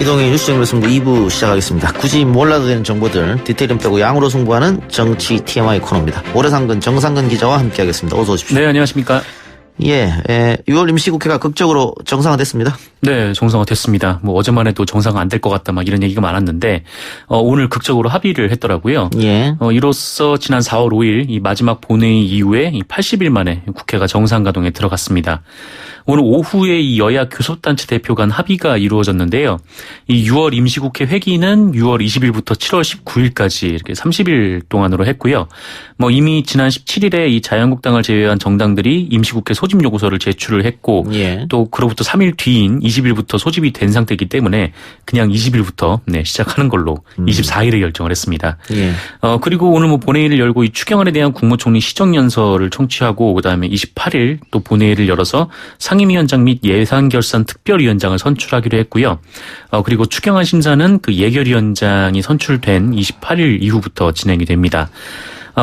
이동의 뉴스 정보승부 2부 시작하겠습니다. 굳이 몰라도 되는 정보들 디테일은 빼고 양으로 승부하는 정치 TMI 코너입니다. 오래상근 정상근 기자와 함께하겠습니다. 어서 오십시오. 네, 안녕하십니까. 6월 임시국회가 극적으로 정상화됐습니다. 네, 정상화됐습니다. 어제만 해도 정상화 안 될 것 같다 막 이런 얘기가 많았는데 오늘 극적으로 합의를 했더라고요. 예. 이로써 지난 4월 5일 이 마지막 본회의 이후에 80일 만에 국회가 정상 가동에 들어갔습니다. 오늘 오후에 이 여야 교섭단체 대표 간 합의가 이루어졌는데요. 이 6월 임시국회 회기는 6월 20일부터 7월 19일까지 이렇게 30일 동안으로 했고요. 이미 지난 17일에 이 자유한국당을 제외한 정당들이 임시국회 소집 요구서를 제출을 했고 또 그로부터 3일 뒤인 20일부터 소집이 된 상태이기 때문에 그냥 20일부터 시작하는 걸로 24일에 결정을 했습니다. 그리고 오늘 본회의를 열고 이 추경안에 대한 국무총리 시정연설을 청취하고 그다음에 28일 또 본회의를 열어서 상임위원장 및 예산결산 특별위원장을 선출하기로 했고요. 그리고 추경안 심사는 그 예결위원장이 선출된 28일 이후부터 진행이 됩니다.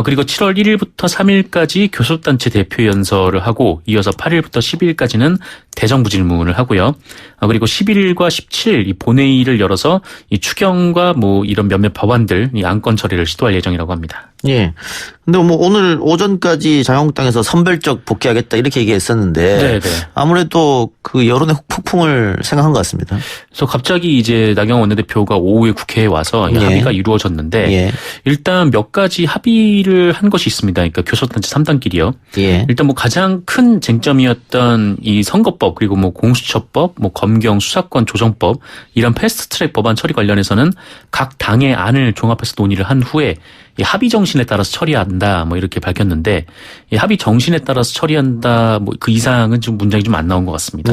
그리고 7월 1일부터 3일까지 교섭단체 대표 연설을 하고 이어서 8일부터 10일까지는 대정부 질문을 하고요. 그리고 11일과 17일 이 본회의를 열어서 이 추경과 이런 몇몇 법안들 이 안건 처리를 시도할 예정이라고 합니다. 예. 근데 오늘 오전까지 자유한국당에서 선별적 복귀하겠다 이렇게 얘기했었는데 네네. 아무래도 그 여론의 폭풍을 생각한 것 같습니다. 그래서 갑자기 이제 나경원 원내대표가 오후에 국회에 와서 이 합의가 이루어졌는데 일단 몇 가지 합의를 한 것이 있습니다. 그러니까 교섭단체 3단끼리요. 일단 가장 큰 쟁점이었던 이 선거법 그리고 공수처법, 검경 수사권 조정법 이런 패스트트랙 법안 처리 관련해서는 각 당의 안을 종합해서 논의를 한 후에 이 합의 정신에 따라서 처리한다 이렇게 밝혔는데 이 합의 정신에 따라서 처리한다 그 이상은 좀 문장이 좀 안 나온 것 같습니다.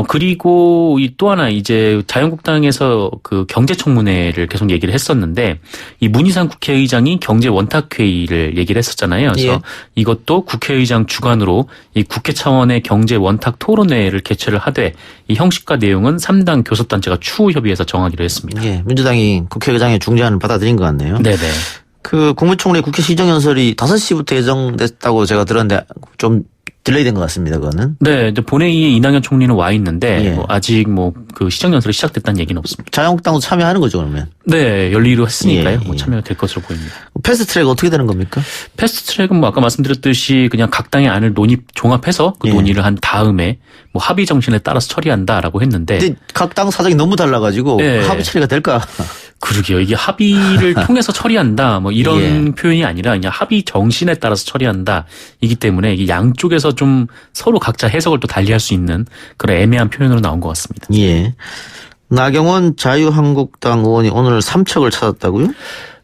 그리고 또 하나 이제 자유한국당에서 그 경제청문회를 계속 얘기를 했었는데 이 문희상 국회의장이 경제 원탁회의를 얘기를 했었잖아요. 그래서 이것도 국회의장 주관으로 이 국회 차원의 경제 원탁 토론회를 개최를 하되 이 형식과 내용은 3당 교섭단체가 추후 협의해서 정하기로 했습니다. 민주당이 국회의장의 중재안을 받아들인 것 같네요. 네네. 그 국무총리 국회 시정연설이 5시부터 예정됐다고 제가 들었는데 좀 딜레이 된 것 같습니다. 그거는. 네, 이제 본회의에 이낙연 총리는 와 있는데 아직 그 시정연설이 시작됐다는 얘기는 없습니다. 자유한국당도 참여하는 거죠, 그러면? 네, 열리기로 했으니까요. 참여가 될 것으로 보입니다. 패스트트랙 어떻게 되는 겁니까? 패스트트랙은 아까 말씀드렸듯이 그냥 각 당의 안을 종합해서 그 논의를 한 다음에 합의 정신에 따라서 처리한다라고 했는데. 근데 각 당 사정이 너무 달라가지고 합의 처리가 될까? 그러게요. 이게 합의를 통해서 처리한다 이런 표현이 아니라 그냥 합의 정신에 따라서 처리한다 이기 때문에 이게 양쪽에서 좀 서로 각자 해석을 또 달리할 수 있는 그런 애매한 표현으로 나온 것 같습니다. 나경원 자유한국당 의원이 오늘 삼척을 찾았다고요?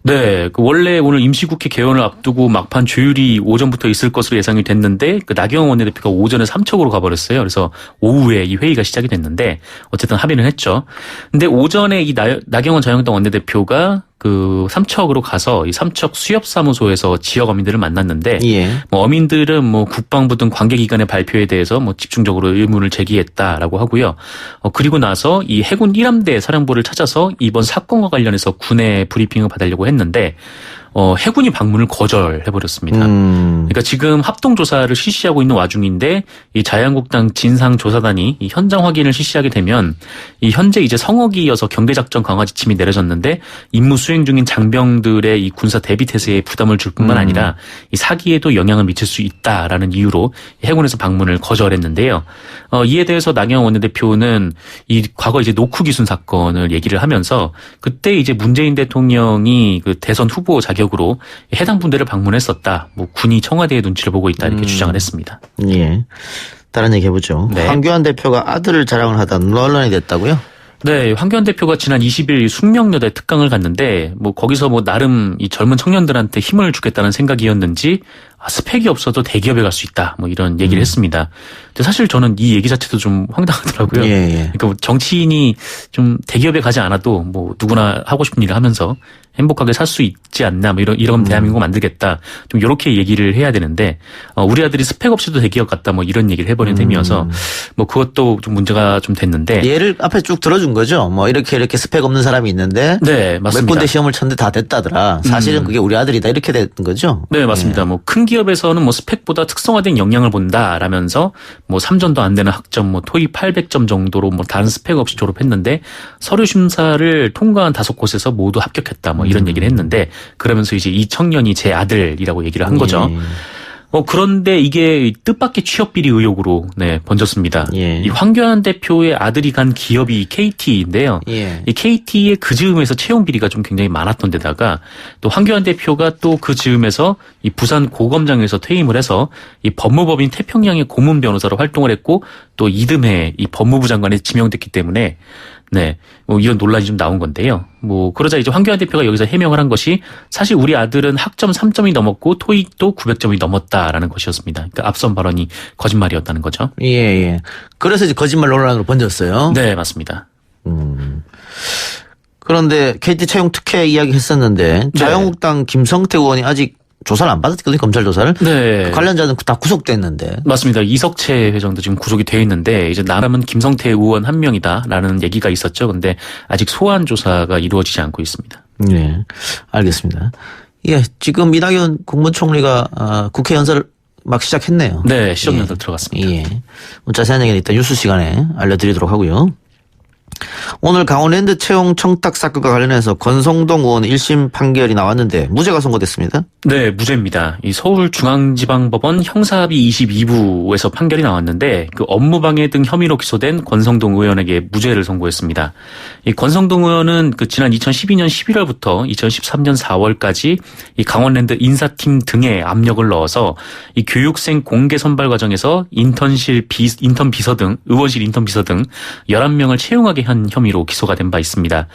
네, 원래 오늘 임시국회 개원을 앞두고 막판 조율이 오전부터 있을 것으로 예상이 됐는데 나경원 원내대표가 오전에 삼척으로 가버렸어요. 그래서 오후에 이 회의가 시작이 됐는데 어쨌든 합의는 했죠. 근데 오전에 이 나경원 자유한국당 원내대표가 그 삼척으로 가서 이 삼척 수협사무소에서 지역 어민들을 만났는데 어민들은 국방부 등 관계기관의 발표에 대해서 집중적으로 의문을 제기했다라고 하고요. 그리고 나서 이 해군 1함대 사령부를 찾아서 이번 사건과 관련해서 군의 브리핑을 받으려고 했는데 해군이 방문을 거절해버렸습니다. 그러니까 지금 합동조사를 실시하고 있는 와중인데 이 자유한국당 진상조사단이 이 현장 확인을 실시하게 되면 이 현재 이제 성어기여서 경계작전 강화 지침이 내려졌는데 임무 수행 중인 장병들의 이 군사 대비 태세에 부담을 줄 뿐만 아니라 이 사기에도 영향을 미칠 수 있다라는 이유로 해군에서 방문을 거절했는데요. 이에 대해서 나경원 원내대표는 이 과거 이제 노크 기순 사건을 얘기를 하면서 그때 이제 문재인 대통령이 그 대선 후보 자격으로 해당 분들을 방문했었다. 군이 청와대의 눈치를 보고 있다 이렇게 주장을 했습니다. 다른 얘기 해보죠. 황교안 대표가 아들을 자랑을 하다 논란이 됐다고요? 네, 황교안 대표가 지난 20일 숙명여대 특강을 갔는데 거기서 나름 이 젊은 청년들한테 힘을 주겠다는 생각이었는지 스펙이 없어도 대기업에 갈 수 있다 이런 얘기를 했습니다. 근데 사실 저는 이 얘기 자체도 좀 황당하더라고요. 그러니까 정치인이 좀 대기업에 가지 않아도 누구나 하고 싶은 일을 하면서 행복하게 살 수 있지 않나, 뭐 이런 대한민국 만들겠다. 좀 이렇게 얘기를 해야 되는데, 우리 아들이 스펙 없이도 대기업 갔다 뭐 이런 얘기를 해버린 셈이어서 뭐 그것도 좀 문제가 좀 됐는데. 예를 앞에 쭉 들어준 거죠. 뭐 이렇게 스펙 없는 사람이 있는데. 네, 맞습니다. 몇 군데 시험을 쳤는데 다 됐다더라. 사실은 그게 우리 아들이다. 이렇게 된 거죠. 네, 맞습니다. 뭐 큰 기업에서는 뭐 스펙보다 특성화된 역량을 본다라면서 뭐 3점도 안 되는 학점, 뭐 토익 800점 정도로 뭐 다른 스펙 없이 졸업했는데 서류 심사를 통과한 5곳에서 모두 합격했다. 뭐 이런 얘기를 했는데 그러면서 이제 이 청년이 제 아들이라고 얘기를 한 거죠. 그런데 이게 뜻밖의 취업비리 의혹으로 번졌습니다. 예. 이 황교안 대표의 아들이 간 기업이 KT인데요. 예. 이 KT의 그 즈음에서 채용 비리가 좀 굉장히 많았던 데다가 또 황교안 대표가 또 그 즈음에서 이 부산 고검장에서 퇴임을 해서 이 법무법인 태평양의 고문 변호사로 활동을 했고 또 이듬해 이 법무부 장관에 지명됐기 때문에 뭐 이런 논란이 좀 나온 건데요. 뭐 그러자 이제 황교안 대표가 여기서 해명을 한 것이 사실 우리 아들은 학점 3점이 넘었고 토익도 900점이 넘었다라는 것이었습니다. 그러니까 앞선 발언이 거짓말이었다는 거죠. 예. 그래서 이제 거짓말 논란으로 번졌어요. 네, 맞습니다. 그런데 KT 채용 특혜 이야기 했었는데 자유한국당 김성태 의원이 아직 조사를 안 받았거든요. 검찰 조사를. 네. 그 관련자는 다 구속됐는데. 맞습니다. 이석채 회장도 지금 구속이 돼 있는데 이제 남은 김성태 의원 한 명이다라는 얘기가 있었죠. 근데 아직 소환 조사가 이루어지지 않고 있습니다. 네. 알겠습니다. 예. 지금 이낙연 국무총리가 국회 연설을 막 시작했네요. 네. 시정 연설 들어갔습니다. 예. 뭐 자세한 얘기는 이따 뉴스 시간에 알려드리도록 하고요. 오늘 강원랜드 채용 청탁 사건과 관련해서 권성동 의원 1심 판결이 나왔는데 무죄가 선고됐습니다. 네, 무죄입니다. 이 서울중앙지방법원 형사합의 22부에서 판결이 나왔는데 그 업무방해 등 혐의로 기소된 권성동 의원에게 무죄를 선고했습니다. 이 권성동 의원은 그 지난 2012년 11월부터 2013년 4월까지 이 강원랜드 인사팀 등에 압력을 넣어서 이 교육생 공개 선발 과정에서 인턴 비서 등 의원실 인턴 비서 등 11명을 채용하게 한 혐의로 기소가 된 바 있습니다.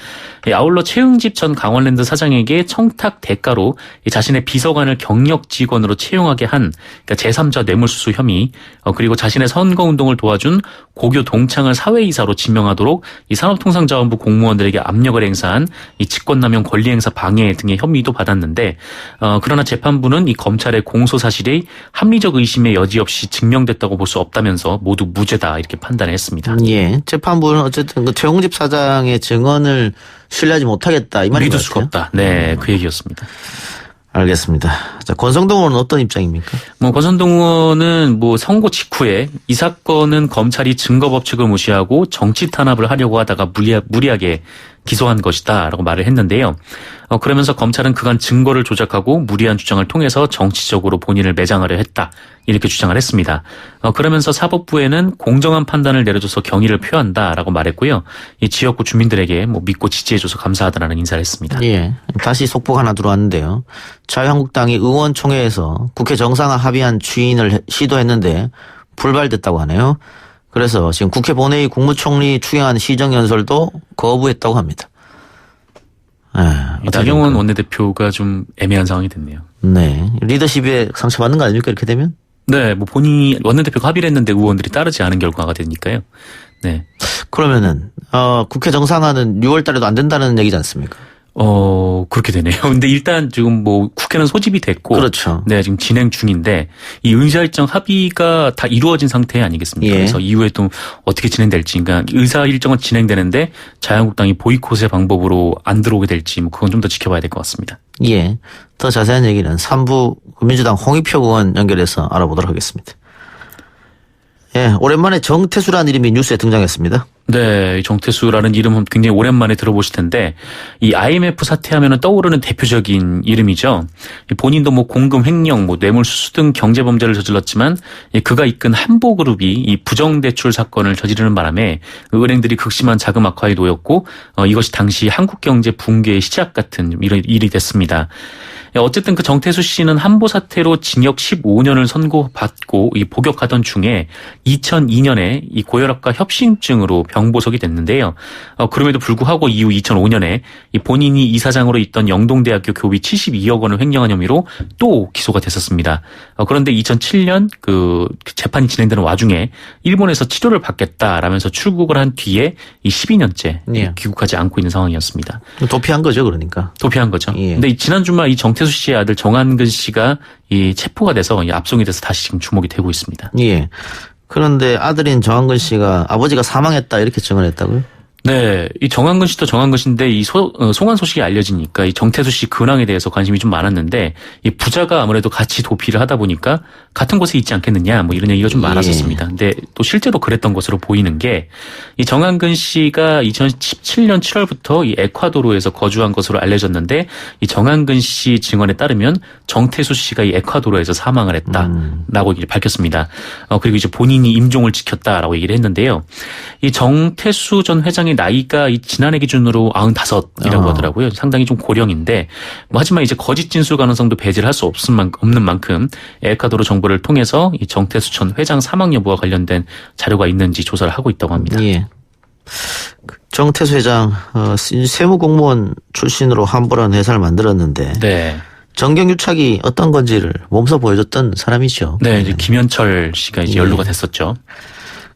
아울러 최응집 전 강원랜드 사장에게 청탁 대가로 자신의 비서관을 경력 직원으로 채용하게 한 그러니까 제3자 뇌물수수 혐의, 그리고 자신의 선거운동을 도와준 고교 동창을 사회이사로 지명하도록 이 산업통상자원부 공무원들에게 압력을 행사한 이 직권남용 권리행사 방해 등의 혐의도 받았는데, 그러나 재판부는 이 검찰의 공소 사실이 합리적 의심의 여지 없이 증명됐다고 볼 수 없다면서 모두 무죄다 이렇게 판단했습니다. 예. 재판부는 어쨌든 그 최홍집 사장의 증언을 신뢰하지 못하겠다 이 말인 것 믿을 같아요. 수가 없다. 네, 그 얘기였습니다. 알겠습니다. 자, 권성동 의원은 어떤 입장입니까? 뭐 권성동 의원은 뭐 선고 직후에 이 사건은 검찰이 증거 법칙을 무시하고 정치 탄압을 하려고 하다가 무리하게 기소한 것이다라고 말을 했는데요. 그러면서 검찰은 그간 증거를 조작하고 무리한 주장을 통해서 정치적으로 본인을 매장하려 했다. 이렇게 주장을 했습니다. 그러면서 사법부에는 공정한 판단을 내려줘서 경의를 표한다라고 말했고요. 이 지역구 주민들에게 뭐 믿고 지지해줘서 감사하다라는 인사를 했습니다. 예. 다시 속보가 하나 들어왔는데요. 자유한국당이 의원총회에서 국회 정상화 합의안 추인을 시도했는데 불발됐다고 하네요. 그래서 지금 국회 본회의 국무총리 추경안 시정연설도 거부했다고 합니다. 나경원 원내대표가 좀 애매한 상황이 됐네요. 네. 리더십에 상처받는 거 아닙니까? 이렇게 되면? 네. 뭐 본인이 원내대표가 합의를 했는데 의원들이 따르지 않은 결과가 되니까요. 네. 그러면은 국회 정상화는 6월 달에도 안 된다는 얘기지 않습니까? 그렇게 되네요. 근데 일단 지금 뭐 국회는 소집이 됐고. 그렇죠. 네, 지금 진행 중인데 이 의사일정 합의가 다 이루어진 상태 아니겠습니까? 예. 그래서 이후에 또 어떻게 진행될지, 그러니까 의사일정은 진행되는데 자유한국당이 보이콧의 방법으로 안 들어오게 될지 뭐 그건 좀 더 지켜봐야 될 것 같습니다. 예. 더 자세한 얘기는 3부 민주당 홍익표 의원 연결해서 알아보도록 하겠습니다. 예, 오랜만에 정태수라는 이름이 뉴스에 등장했습니다. 네, 정태수라는 이름은 굉장히 오랜만에 들어보실 텐데 이 IMF 사태하면은 떠오르는 대표적인 이름이죠. 본인도 뭐 공금 횡령, 뭐 뇌물수수 등 경제 범죄를 저질렀지만 그가 이끈 한보그룹이 이 부정대출 사건을 저지르는 바람에 은행들이 극심한 자금 악화에 놓였고 이것이 당시 한국 경제 붕괴의 시작 같은 이런 일이 됐습니다. 어쨌든 그 정태수 씨는 한보 사태로 징역 15년을 선고받고 이 복역하던 중에 2002년에 이 고혈압과 협심증으로 병보석이 됐는데요. 그럼에도 불구하고 이후 2005년에 이 본인이 이사장으로 있던 영동대학교 교비 72억 원을 횡령한 혐의로 또 기소가 됐었습니다. 그런데 2007년 그 재판이 진행되는 와중에 일본에서 치료를 받겠다라면서 출국을 한 뒤에 이 12년째 예. 귀국하지 않고 있는 상황이었습니다. 도피한 거죠, 그러니까. 도피한 거죠. 예. 근데 지난 주말 이 정태수 씨의 아들 정한근 씨가 이 체포가 돼서 이 압송이 돼서 다시 지금 주목이 되고 있습니다. 예. 그런데 아들인 정한근 씨가 아버지가 사망했다 이렇게 증언했다고요? 네, 이 정한근 씨도 정한근 씨인데 이 송환 소식이 알려지니까 이 정태수 씨 근황에 대해서 관심이 좀 많았는데 이 부자가 아무래도 같이 도피를 하다 보니까 같은 곳에 있지 않겠느냐 뭐 이런 얘기가 좀 많았었습니다. 근데 또 실제로 그랬던 것으로 보이는 게 이 정한근 씨가 2017년 7월부터 이 에콰도르에서 거주한 것으로 알려졌는데 이 정한근 씨 증언에 따르면 정태수 씨가 이 에콰도르에서 사망을 했다라고 얘기를 밝혔습니다. 그리고 이제 본인이 임종을 지켰다라고 얘기를 했는데요. 이 정태수 전 회장의 나이가 이 지난해 기준으로 95이라고 하더라고요. 상당히 좀 고령인데 하지만 이제 거짓 진술 가능성도 배제를 할 수 없는 만큼 에콰도르 정부를 통해서 이 정태수 전 회장 사망 여부와 관련된 자료가 있는지 조사를 하고 있다고 합니다. 예. 정태수 회장 세무공무원 출신으로 함부로한 회사를 만들었는데 네. 정경유착이 어떤 건지를 몸소 보여줬던 사람이죠. 네, 이제 김현철 씨가 이제 연루가 됐었죠.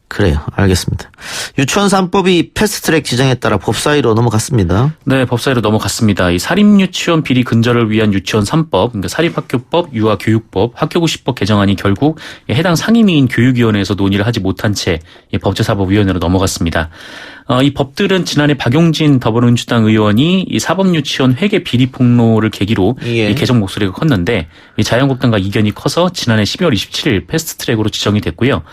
그래요. 알겠습니다. 유치원 3법이 패스트트랙 지정에 따라 법사위로 넘어갔습니다. 네, 법사위로 넘어갔습니다. 이 사립유치원 비리 근절을 위한 유치원 3법, 그러니까 사립학교법, 유아교육법, 학교구시법 개정안이 결국 해당 상임위인 교육위원회에서 논의를 하지 못한 채 법제사법위원회로 넘어갔습니다. 이 법들은 지난해 박용진 더불어민주당 의원이 이 사법유치원 회계 비리 폭로를 계기로 예. 이 개정 목소리가 컸는데 이 자유한국당과 이견이 커서 지난해 12월 27일 패스트트랙으로 지정이 됐고요.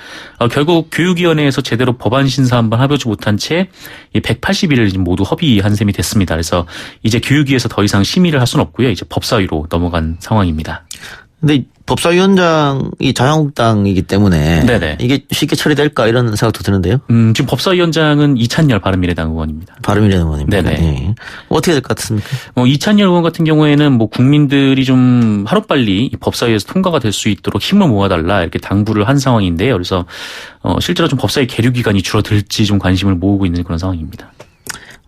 결국 교육위원회에서 제대로 법안 심사 한번 해보지 못한 채 180일을 모두 허비한 셈이 됐습니다. 그래서 이제 교육위에서 더 이상 심의를 할 수는 없고요. 이제 법사위로 넘어간 상황입니다. 근데 법사위원장이 자유한국당이기 때문에 네네. 이게 쉽게 처리될까 이런 생각도 드는데요. 지금 법사위원장은 이찬열 바른미래당 의원입니다. 바른미래당 의원입니다. 네네. 예. 어떻게 될 것 같습니까? 이찬열 의원 같은 경우에는 뭐 국민들이 좀 하루빨리 이 법사위에서 통과가 될 수 있도록 힘을 모아달라 이렇게 당부를 한 상황인데요. 그래서 실제로 좀 법사위 계류 기간이 줄어들지 좀 관심을 모으고 있는 그런 상황입니다.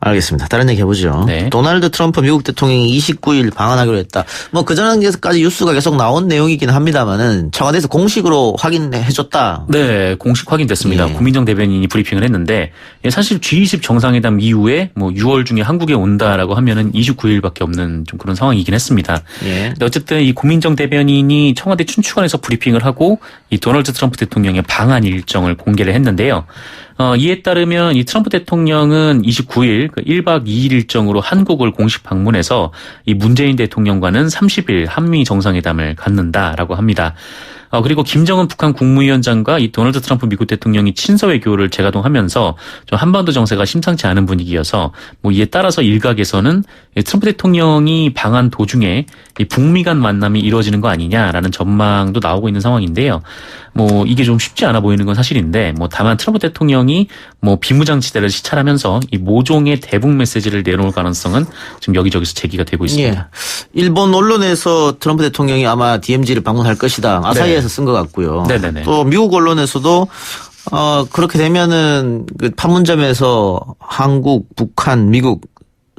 알겠습니다. 다른 얘기 해보죠. 네. 도널드 트럼프 미국 대통령이 29일 방한하기로 했다. 뭐 그전까지 뉴스가 계속 나온 내용이긴 합니다만은 청와대에서 공식으로 확인해줬다. 네, 공식 확인됐습니다. 예. 구민정 대변인이 브리핑을 했는데 사실 G20 정상회담 이후에 뭐 6월 중에 한국에 온다라고 하면은 29일밖에 없는 좀 그런 상황이긴 했습니다. 예. 근데 어쨌든 이 구민정 대변인이 청와대 춘추관에서 브리핑을 하고 이 도널드 트럼프 대통령의 방한 일정을 공개를 했는데요. 이에 따르면 이 트럼프 대통령은 29일 1박 2일 일정으로 한국을 공식 방문해서 이 문재인 대통령과는 30일 한미 정상회담을 갖는다라고 합니다. 그리고 김정은 북한 국무위원장과 이 도널드 트럼프 미국 대통령이 친서 외교를 재가동하면서 좀 한반도 정세가 심상치 않은 분위기여서 뭐 이에 따라서 일각에서는 트럼프 대통령이 방한 도중에 이 북미 간 만남이 이루어지는 거 아니냐라는 전망도 나오고 있는 상황인데요. 뭐 이게 좀 쉽지 않아 보이는 건 사실인데 뭐 다만 트럼프 대통령이 뭐 비무장지대를 시찰하면서 이 모종의 대북 메시지를 내놓을 가능성은 지금 여기저기서 제기가 되고 있습니다. 예. 일본 언론에서 트럼프 대통령이 아마 DMZ를 방문할 것이다. 아사히에서 쓴 것 같고요. 네네네. 또 미국 언론에서도 그렇게 되면은 그 판문점에서 한국, 북한, 미국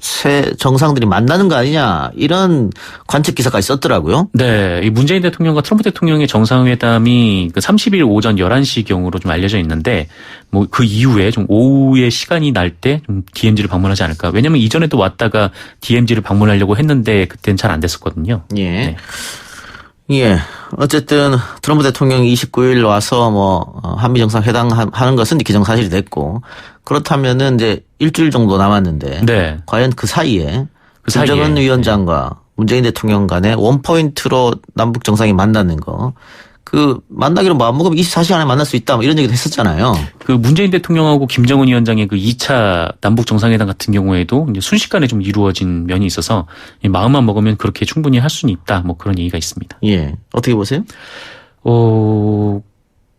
새 정상들이 만나는 거 아니냐 이런 관측 기사까지 썼더라고요. 네, 이 문재인 대통령과 트럼프 대통령의 정상회담이 그 30일 오전 11시경으로 좀 알려져 있는데 뭐 그 이후에 좀 오후에 시간이 날 때 좀 DMZ를 방문하지 않을까. 왜냐면 이전에도 왔다가 DMZ를 방문하려고 했는데 그때는 잘 안 됐었거든요. 예. 네. 예. 어쨌든 트럼프 대통령이 29일 와서 뭐 한미 정상회담 하는 것은 기정사실이 됐고 그렇다면은 이제 일주일 정도 남았는데 네. 과연 그 사이에 김정은 위원장과 문재인 대통령 간에 원포인트로 남북 정상이 만나는 거 그 만나기로 마음먹으면 24시간 안에 만날 수 있다 뭐 이런 얘기도 했었잖아요. 그 문재인 대통령하고 김정은 위원장의 그 2차 남북 정상회담 같은 경우에도 이제 순식간에 좀 이루어진 면이 있어서 마음만 먹으면 그렇게 충분히 할 수는 있다. 뭐 그런 얘기가 있습니다. 예. 어떻게 보세요?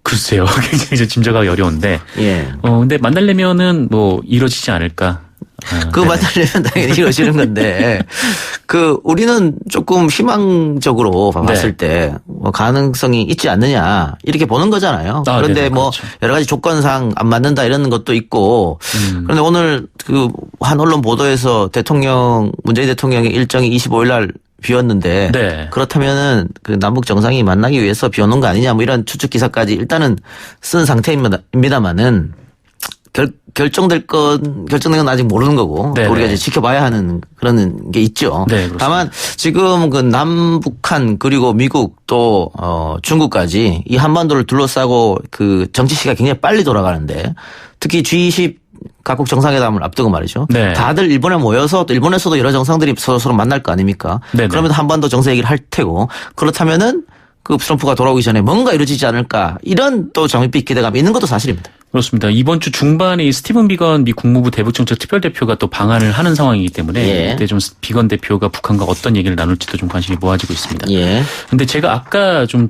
글쎄요. 굉장히 좀 짐작하기 어려운데. 예. 근데 만나려면은 뭐 이루어지지 않을까. 그거 만들려면 당연히 이루어지는 건데, 우리는 조금 희망적으로 봤을 때, 뭐 가능성이 있지 않느냐, 이렇게 보는 거잖아요. 그런데 네네, 뭐, 그렇죠. 여러 가지 조건상 안 맞는다 이런 것도 있고, 그런데 오늘 한 언론 보도에서 문재인 대통령의 일정이 25일 날 비웠는데, 네. 그렇다면은 남북 정상이 만나기 위해서 비워놓은 거 아니냐, 뭐 이런 추측 기사까지 일단은 쓴 상태입니다만은, 결정된 건 아직 모르는 거고, 네네. 우리가 이제 지켜봐야 하는 그런 게 있죠. 네, 그렇습니다. 다만 지금 남북한 그리고 미국 또 중국까지 이 한반도를 둘러싸고 정치 시가 굉장히 빨리 돌아가는데, 특히 G20 각국 정상회담을 앞두고 말이죠. 네. 다들 일본에 모여서 또 일본에서도 여러 정상들이 서로 만날 거 아닙니까? 네네. 그러면 한반도 정세 얘기를 할 테고, 그렇다면은 트럼프가 돌아오기 전에 뭔가 이루어지지 않을까, 이런 또 장밋빛 기대감이 있는 것도 사실입니다. 그렇습니다. 이번 주 중반에 이 스티븐 비건 미 국무부 대북정책 특별대표가 또 방한을 하는 상황이기 때문에 예. 이때 좀 비건 대표가 북한과 어떤 얘기를 나눌지도 좀 관심이 모아지고 있습니다. 예. 근데 제가 아까 좀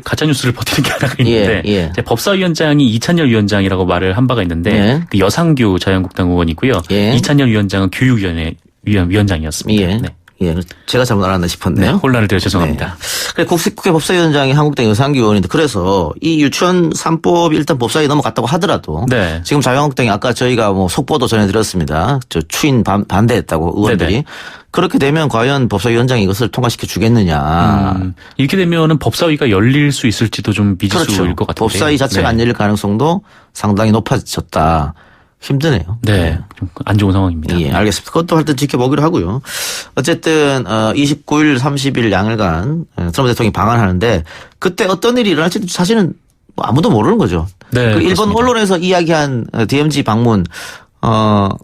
가짜 뉴스를 버티는 게 하나가 있는데 예. 제 법사위원장이 이찬열 위원장이라고 말을 한 바가 있는데 예. 여상규 자유한국당 의원이고요. 예. 이찬열 위원장은 교육위원회 위원장이었습니다. 예. 네. 예. 제가 잘못 알았나 싶었네요. 혼란을 드려 죄송합니다. 그래, 국회 법사위원장이 한국당 여상규 의원인데, 그래서 이 유치원 3법이 일단 법사위에 넘어갔다고 하더라도, 네. 지금 자유한국당이 아까 저희가 뭐 속보도 전해드렸습니다. 추인 반대했다고 의원들이. 네네. 그렇게 되면 과연 법사위원장이 이것을 통과시켜 주겠느냐. 이렇게 되면은 법사위가 열릴 수 있을지도 좀 미지수일 것 같은데. 법사위 자체가 안 열릴 가능성도 상당히 높아졌다. 힘드네요. 네. 좀 안 좋은 상황입니다. 예, 알겠습니다. 그것도 하여튼 지켜보기로 하고요. 어쨌든 29일, 30일 양일간 트럼프 대통령이 방한하는데, 그때 어떤 일이 일어날지 사실은 아무도 모르는 거죠. 네, 일본 그렇습니다. 언론에서 이야기한 DMZ 방문,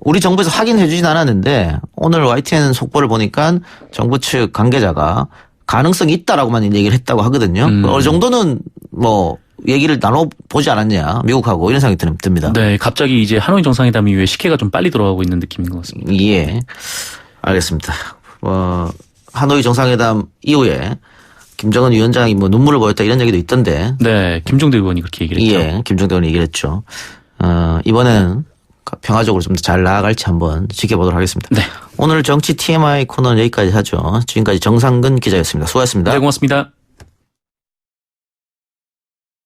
우리 정부에서 확인해 주진 않았는데, 오늘 YTN 속보를 보니까 정부 측 관계자가 가능성이 있다라고만 얘기를 했다고 하거든요. 어느 정도는 뭐 얘기를 나눠보지 않았냐, 미국하고, 이런 생각이 듭니다. 네, 갑자기 이제 하노이 정상회담 이후에 식혜가 좀 빨리 돌아가고 있는 느낌인 것 같습니다. 예, 알겠습니다. 하노이 정상회담 이후에 김정은 위원장이 뭐 눈물을 보였다 이런 얘기도 있던데. 네, 김종대 의원이 그렇게 얘기를 했죠. 예, 김정대 의원이 얘기를 했죠. 이번에는 평화적으로 좀 더 잘 나아갈지 한번 지켜보도록 하겠습니다. 네. 오늘 정치 TMI 코너는 여기까지 하죠. 지금까지 정상근 기자였습니다. 수고하셨습니다. 네, 고맙습니다.